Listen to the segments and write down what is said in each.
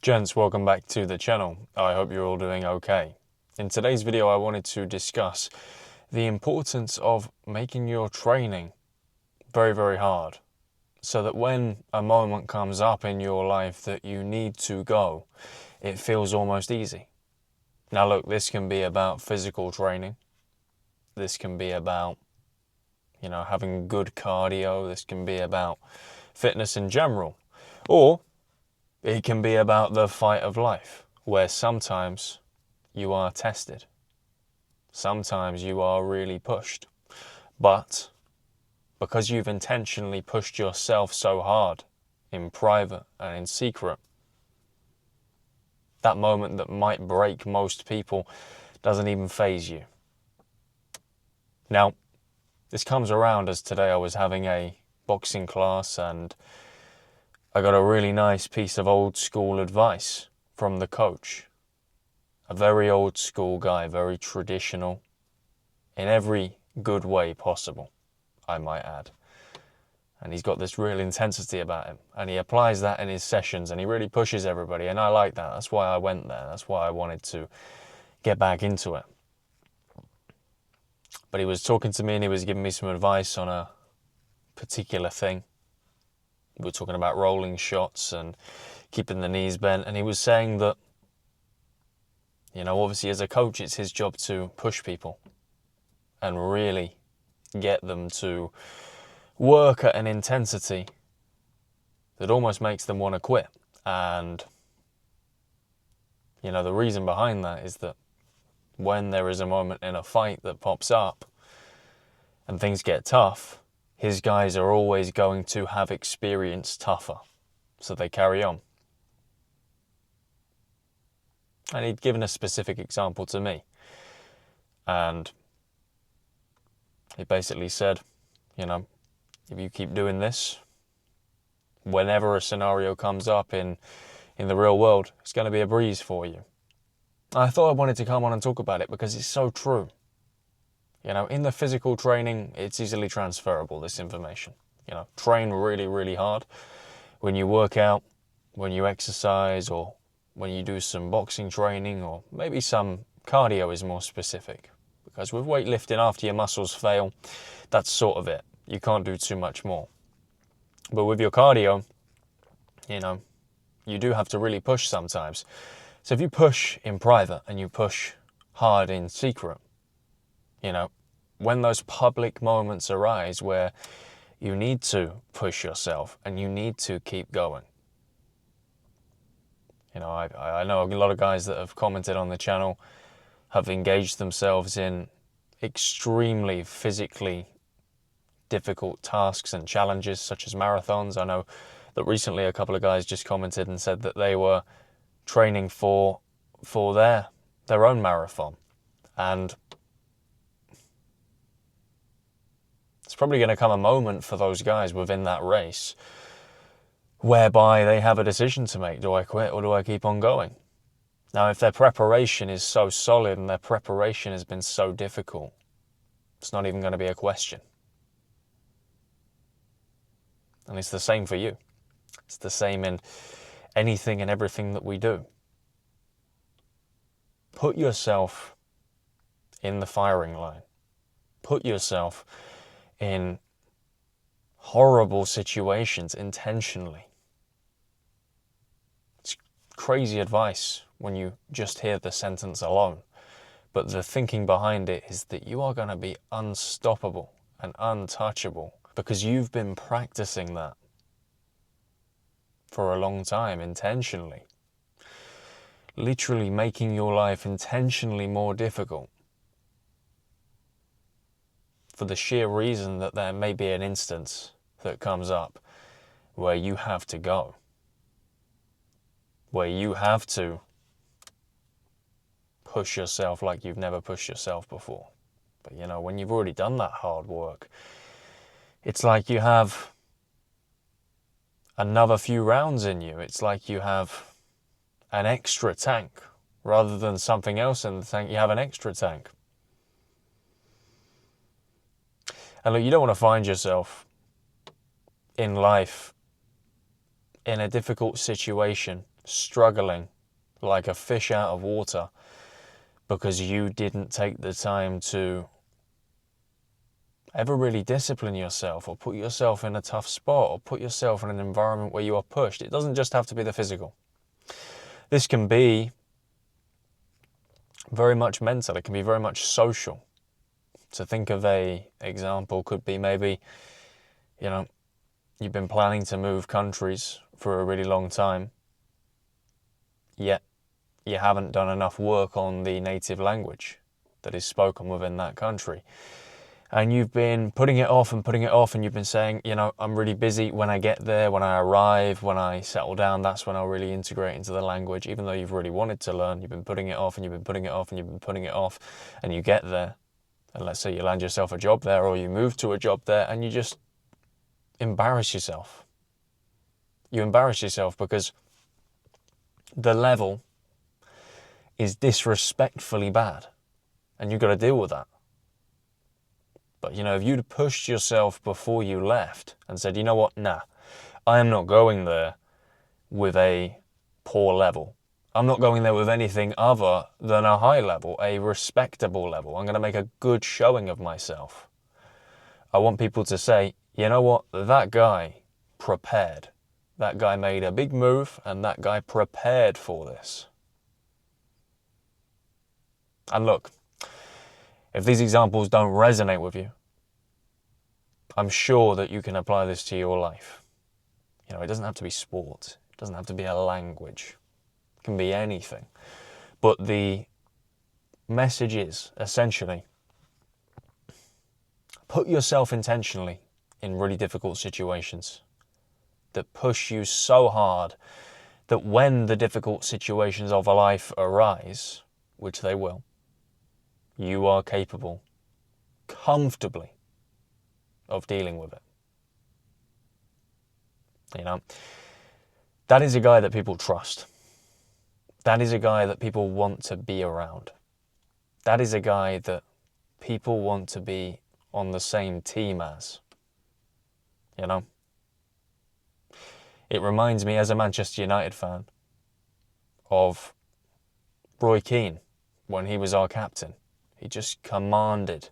Gents, welcome back to the channel. I hope you're all doing okay. In today's video, I wanted to discuss the importance of making your training very, very hard, so that when a moment comes up in your life that you need to go, it feels almost easy. Now look, this can be about physical training. This can be about, having good cardio. This can be about fitness in general. Or it can be about the fight of life, where sometimes you are tested. Sometimes you are really pushed. But because you've intentionally pushed yourself so hard in private and in secret, that moment that might break most people doesn't even faze you. Now, this comes around as today I was having a boxing class and I got a really nice piece of old school advice from the coach. A very old school guy, very traditional, in every good way possible, I might add. And he's got this real intensity about him. And he applies that in his sessions and he really pushes everybody. And I like that. That's why I went there. That's why I wanted to get back into it. But he was talking to me and he was giving me some advice on a particular thing. We were talking about rolling shots and keeping the knees bent. And he was saying that, obviously as a coach, it's his job to push people and really get them to work at an intensity that almost makes them want to quit. And, the reason behind that is that when there is a moment in a fight that pops up and things get tough, his guys are always going to have experienced tougher, so they carry on. And he'd given a specific example to me. And he basically said, if you keep doing this, whenever a scenario comes up in the real world, it's going to be a breeze for you. I thought I wanted to come on and talk about it because it's so true. In the physical training, it's easily transferable, this information. Train really, really hard. When you work out, when you exercise, or when you do some boxing training, or maybe some cardio is more specific. Because with weightlifting, after your muscles fail, that's sort of it. You can't do too much more. But with your cardio, you do have to really push sometimes. So if you push in private and you push hard in secret, when those public moments arise where you need to push yourself and you need to keep going. I know a lot of guys that have commented on the channel have engaged themselves in extremely physically difficult tasks and challenges such as marathons. I know that recently a couple of guys just commented and said that they were training for their own marathon. And it's probably going to come a moment for those guys within that race whereby they have a decision to make. Do I quit or do I keep on going? Now, if their preparation is so solid and their preparation has been so difficult, it's not even going to be a question. And it's the same for you. It's the same in anything and everything that we do. Put yourself in the firing line. Put yourself in horrible situations intentionally. It's crazy advice when you just hear the sentence alone. But the thinking behind it is that you are going to be unstoppable and untouchable because you've been practicing that for a long time intentionally. Literally making your life intentionally more difficult for the sheer reason that there may be an instance that comes up where you have to go, where you have to push yourself like you've never pushed yourself before. But when you've already done that hard work, it's like you have another few rounds in you. It's like you have an extra tank. Rather than something else in the tank, you have an extra tank. And look, you don't want to find yourself in life in a difficult situation struggling like a fish out of water because you didn't take the time to ever really discipline yourself or put yourself in a tough spot or put yourself in an environment where you are pushed. It doesn't just have to be the physical. This can be very much mental. It can be very much social. To think of a example could be maybe, you've been planning to move countries for a really long time, yet you haven't done enough work on the native language that is spoken within that country. And you've been putting it off, and you've been saying, I'm really busy. When I get there, when I arrive, when I settle down, that's when I'll really integrate into the language. Even though you've really wanted to learn, you've been putting it off, and you've been putting it off, and you've been putting it off, and you get there. And let's say you land yourself a job there, or you move to a job there, and you just embarrass yourself. You embarrass yourself because the level is disrespectfully bad, and you've got to deal with that. But, if you'd pushed yourself before you left and said, you know what, nah, I am not going there with a poor level. I'm not going there with anything other than a high level, a respectable level. I'm going to make a good showing of myself. I want people to say, you know what, that guy prepared. That guy made a big move and that guy prepared for this. And look, if these examples don't resonate with you, I'm sure that you can apply this to your life. It doesn't have to be sport. It doesn't have to be a language. It can be anything. But the message is, essentially, put yourself intentionally in really difficult situations that push you so hard that when the difficult situations of life arise, which they will, you are capable, comfortably, of dealing with it. That is a guy that people trust. That is a guy that people want to be around. That is a guy that people want to be on the same team as. It reminds me, as a Manchester United fan, of Roy Keane when he was our captain. He just commanded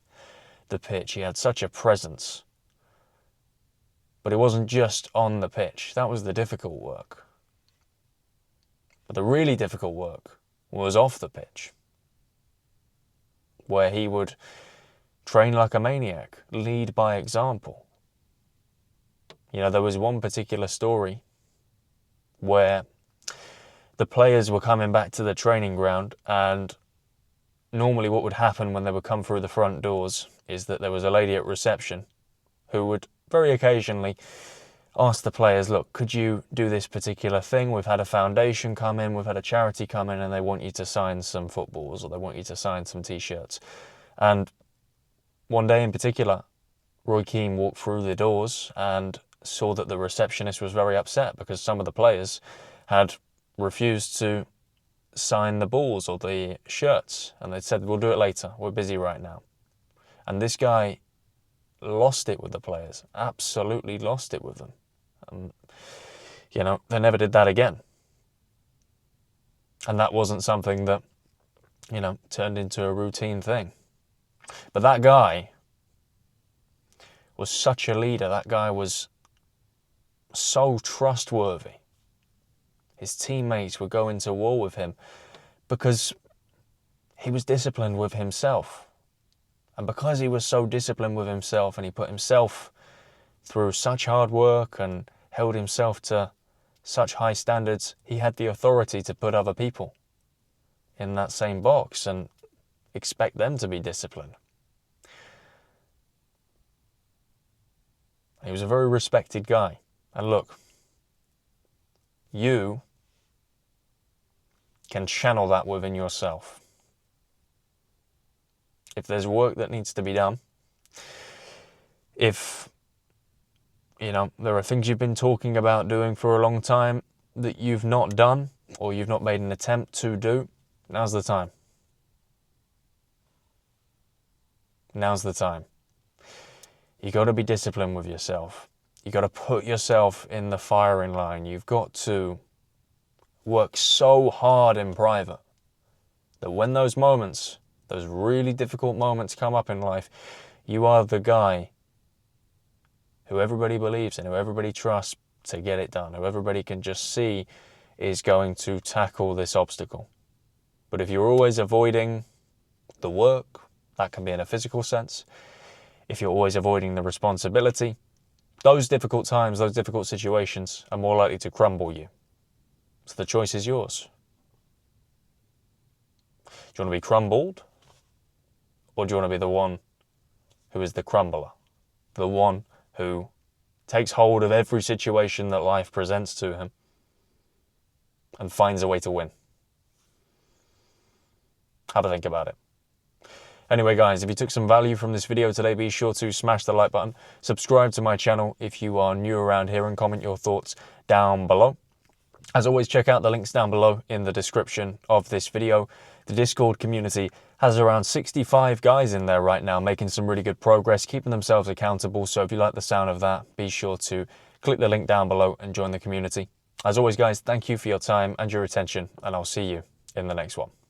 the pitch. He had such a presence. But it wasn't just on the pitch. That was the difficult work. But the really difficult work was off the pitch, where he would train like a maniac, lead by example. There was one particular story where the players were coming back to the training ground, and normally what would happen when they would come through the front doors is that there was a lady at reception who would very occasionally ask the players, look, could you do this particular thing? We've had a foundation come in, we've had a charity come in, and they want you to sign some footballs, or they want you to sign some t-shirts. And one day in particular, Roy Keane walked through the doors and saw that the receptionist was very upset because some of the players had refused to sign the balls or the shirts, and they said, we'll do it later, we're busy right now. And this guy lost it with the players, absolutely lost it with them. And, they never did that again. And that wasn't something that, turned into a routine thing. But that guy was such a leader. That guy was so trustworthy. His teammates would go into war with him because he was disciplined with himself. And because he was so disciplined with himself, and he put himself through such hard work and held himself to such high standards, he had the authority to put other people in that same box and expect them to be disciplined. He was a very respected guy. And look, you can channel that within yourself. If there's work that needs to be done, if there are things you've been talking about doing for a long time that you've not done, or you've not made an attempt to do, now's the time. Now's the time. You got to be disciplined with yourself. You got to put yourself in the firing line. You've got to work so hard in private that when those moments, those really difficult moments come up in life, you are the guy who everybody believes in, who everybody trusts to get it done, who everybody can just see is going to tackle this obstacle. But if you're always avoiding the work, that can be in a physical sense. If you're always avoiding the responsibility, those difficult times, those difficult situations are more likely to crumble you. So the choice is yours. Do you want to be crumbled? Or do you want to be the one who is the crumbler? The one who takes hold of every situation that life presents to him and finds a way to win? Have a think about it. Anyway guys, if you took some value from this video today, be sure to smash the like button, subscribe to my channel if you are new around here, and comment your thoughts down below. As always, check out the links down below in the description of this video. The Discord community has around 65 guys in there right now, making some really good progress, keeping themselves accountable. So if you like the sound of that, be sure to click the link down below and join the community. As always guys, thank you for your time and your attention, and I'll see you in the next one.